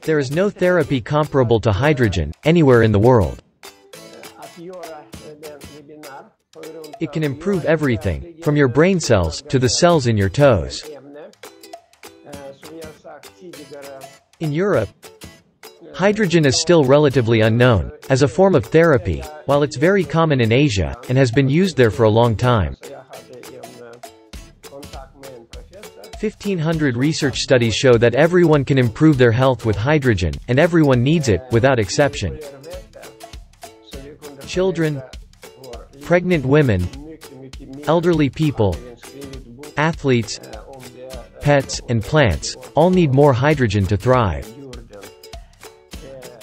There is no therapy comparable to hydrogen, anywhere in the world. It can improve everything, from your brain cells, to the cells in your toes. In Europe, hydrogen is still relatively unknown, as a form of therapy, while it's very common in Asia, and has been used there for a long time. 1,500 research studies show that everyone can improve their health with hydrogen, and everyone needs it, without exception. Children, pregnant women, elderly people, athletes, pets, and plants, all need more hydrogen to thrive.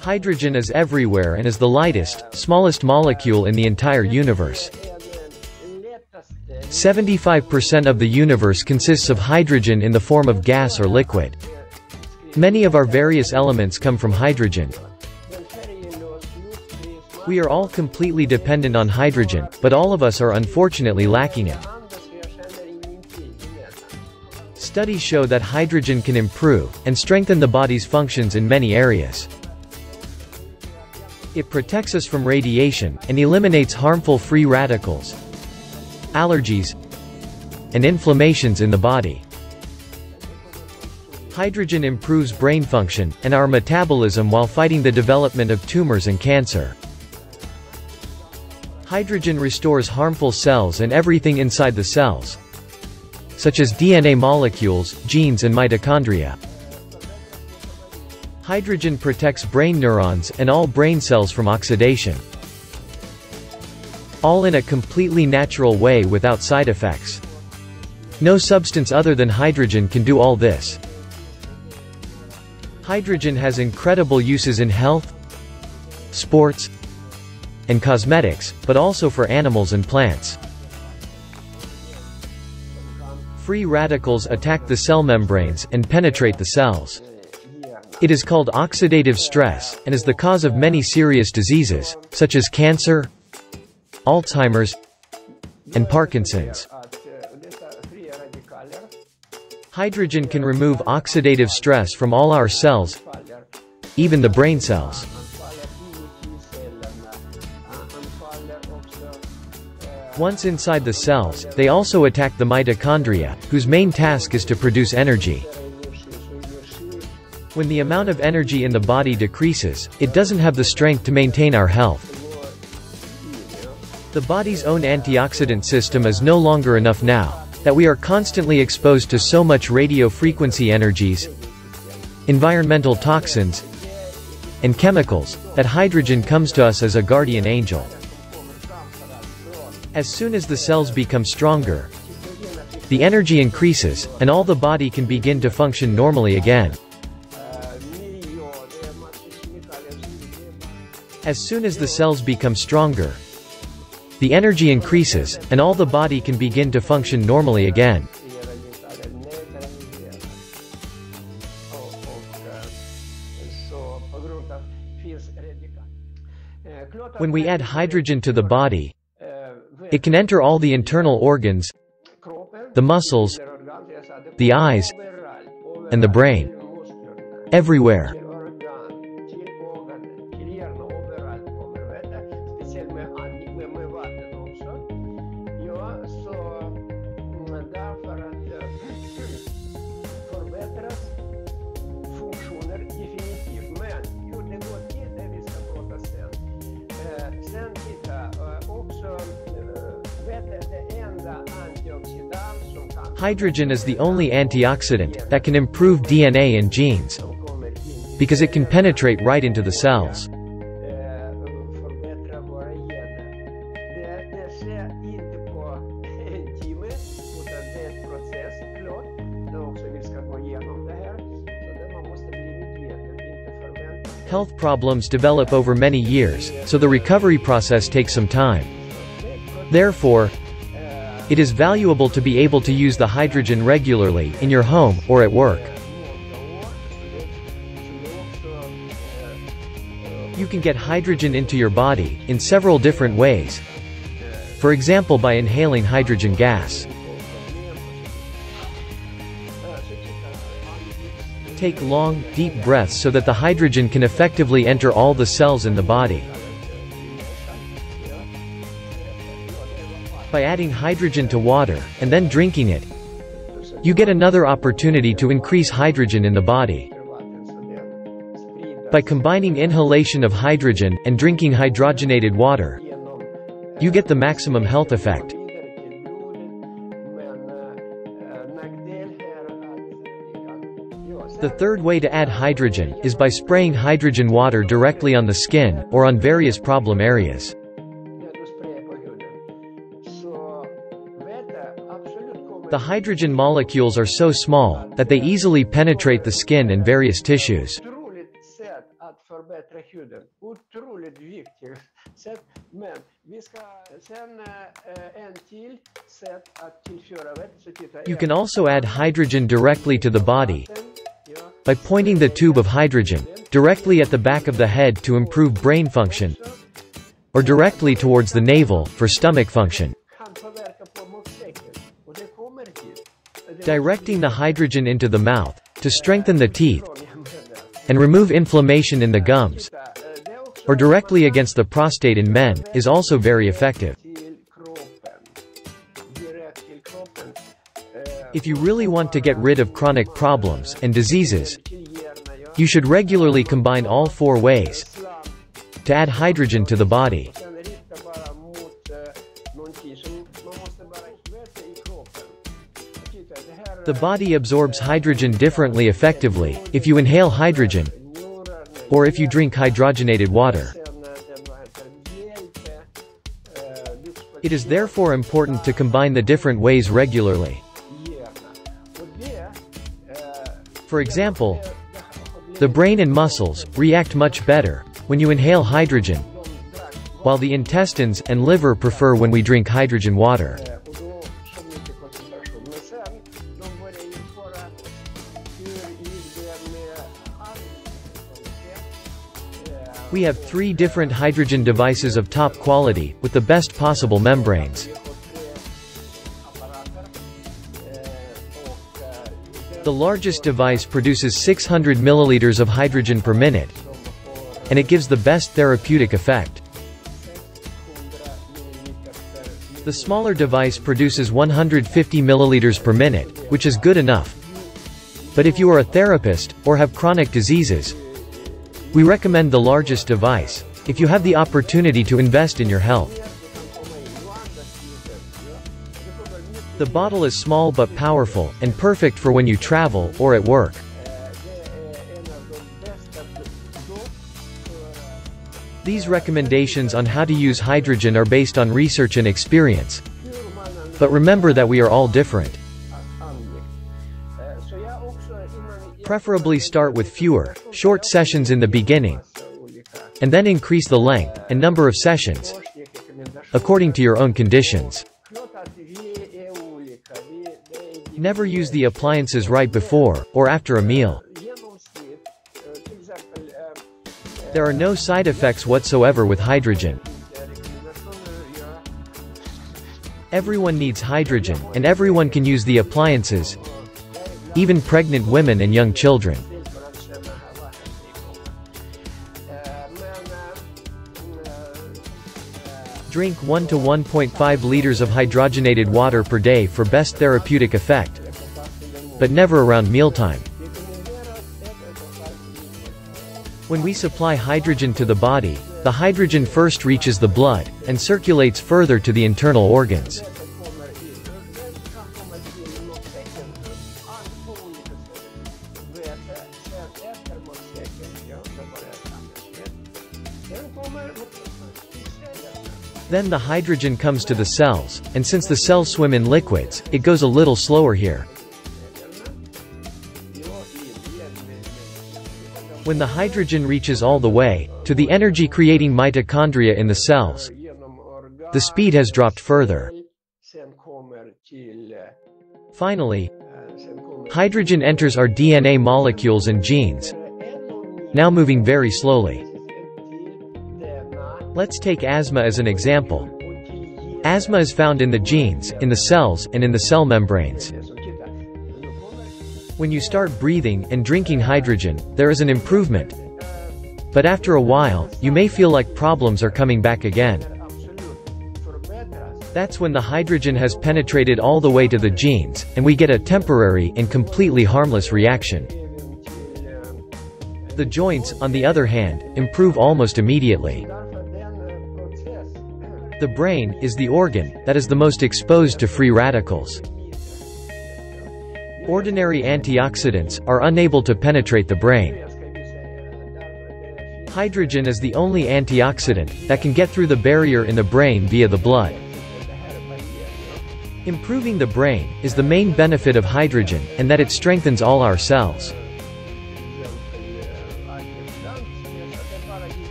Hydrogen is everywhere and is the lightest, smallest molecule in the entire universe. 75% of the universe consists of hydrogen in the form of gas or liquid. Many of our various elements come from hydrogen. We are all completely dependent on hydrogen, but all of us are unfortunately lacking it. Studies show that hydrogen can improve and strengthen the body's functions in many areas. It protects us from radiation, and eliminates harmful free radicals, allergies, and inflammations in the body. Hydrogen improves brain function, and our metabolism while fighting the development of tumors and cancer. Hydrogen restores harmful cells and everything inside the cells, such as DNA molecules, genes and mitochondria. Hydrogen protects brain neurons and all brain cells from oxidation. All in a completely natural way without side effects. No substance other than hydrogen can do all this. Hydrogen has incredible uses in health, sports, and cosmetics, but also for animals and plants. Free radicals attack the cell membranes and penetrate the cells. It is called oxidative stress, and is the cause of many serious diseases, such as cancer, Alzheimer's, and Parkinson's. Hydrogen can remove oxidative stress from all our cells, even the brain cells. Once inside the cells, they also attack the mitochondria, whose main task is to produce energy. When the amount of energy in the body decreases, it doesn't have the strength to maintain our health. The body's own antioxidant system is no longer enough now, that we are constantly exposed to so much radio frequency energies, environmental toxins, and chemicals, that hydrogen comes to us as a guardian angel. As soon as the cells become stronger, the energy increases, and all the body can begin to function normally again. As soon as the cells become stronger, the energy increases, and all the body can begin to function normally again. When we add hydrogen to the body, it can enter all the internal organs, the muscles, the eyes, and the brain. Everywhere. Hydrogen is the only antioxidant that can improve DNA and genes, because it can penetrate right into the cells. Health problems develop over many years, so the recovery process takes some time. Therefore, it is valuable to be able to use the hydrogen regularly, in your home, or at work. You can get hydrogen into your body, in several different ways. For example, by inhaling hydrogen gas. Take long, deep breaths so that the hydrogen can effectively enter all the cells in the body. By adding hydrogen to water, and then drinking it, you get another opportunity to increase hydrogen in the body. By combining inhalation of hydrogen, and drinking hydrogenated water, you get the maximum health effect. The third way to add hydrogen, is by spraying hydrogen water directly on the skin, or on various problem areas. The hydrogen molecules are so small, that they easily penetrate the skin and various tissues. You can also add hydrogen directly to the body, by pointing the tube of hydrogen directly at the back of the head to improve brain function, or directly towards the navel, for stomach function. Directing the hydrogen into the mouth, to strengthen the teeth, and remove inflammation in the gums, or directly against the prostate in men, is also very effective. If you really want to get rid of chronic problems and diseases, you should regularly combine all four ways to add hydrogen to the body. The body absorbs hydrogen differently effectively if you inhale hydrogen, or if you drink hydrogenated water. It is therefore important to combine the different ways regularly. For example, the brain and muscles react much better when you inhale hydrogen, while the intestines and liver prefer when we drink hydrogen water. We have 3 different hydrogen devices of top quality, with the best possible membranes. The largest device produces 600 milliliters of hydrogen per minute, and it gives the best therapeutic effect. The smaller device produces 150 milliliters per minute, which is good enough. But if you are a therapist, or have chronic diseases, we recommend the largest device, if you have the opportunity to invest in your health. The bottle is small but powerful, and perfect for when you travel, or at work. These recommendations on how to use hydrogen are based on research and experience. But remember that we are all different. Preferably start with fewer, short sessions in the beginning, and then increase the length and number of sessions, according to your own conditions. Never use the appliances right before, or after a meal. There are no side effects whatsoever with hydrogen. Everyone needs hydrogen, and everyone can use the appliances, even pregnant women and young children. Drink 1 to 1.5 liters of hydrogenated water per day for best therapeutic effect, but never around mealtime. When we supply hydrogen to the body, the hydrogen first reaches the blood, and circulates further to the internal organs. Then the hydrogen comes to the cells, and since the cells swim in liquids, it goes a little slower here. When the hydrogen reaches all the way to the energy-creating mitochondria in the cells, the speed has dropped further. Finally, hydrogen enters our DNA molecules and genes, now moving very slowly. Let's take asthma as an example. Asthma is found in the genes, in the cells, and in the cell membranes. When you start breathing and drinking hydrogen, there is an improvement. But after a while, you may feel like problems are coming back again. That's when the hydrogen has penetrated all the way to the genes, and we get a temporary and completely harmless reaction. The joints, on the other hand, improve almost immediately. The brain is the organ that is the most exposed to free radicals. Ordinary antioxidants are unable to penetrate the brain. Hydrogen is the only antioxidant that can get through the barrier in the brain via the blood. Improving the brain is the main benefit of hydrogen, and that it strengthens all our cells.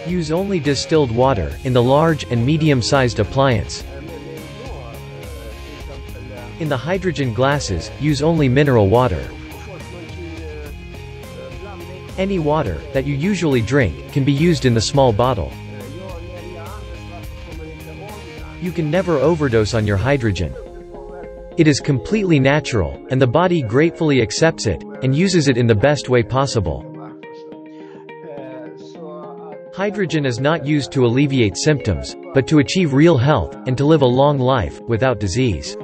Use only distilled water in the large and medium-sized appliance. In the hydrogen glasses, use only mineral water. Any water that you usually drink can be used in the small bottle. You can never overdose on your hydrogen. It is completely natural, and the body gratefully accepts it, and uses it in the best way possible. Hydrogen is not used to alleviate symptoms, but to achieve real health, and to live a long life, without disease.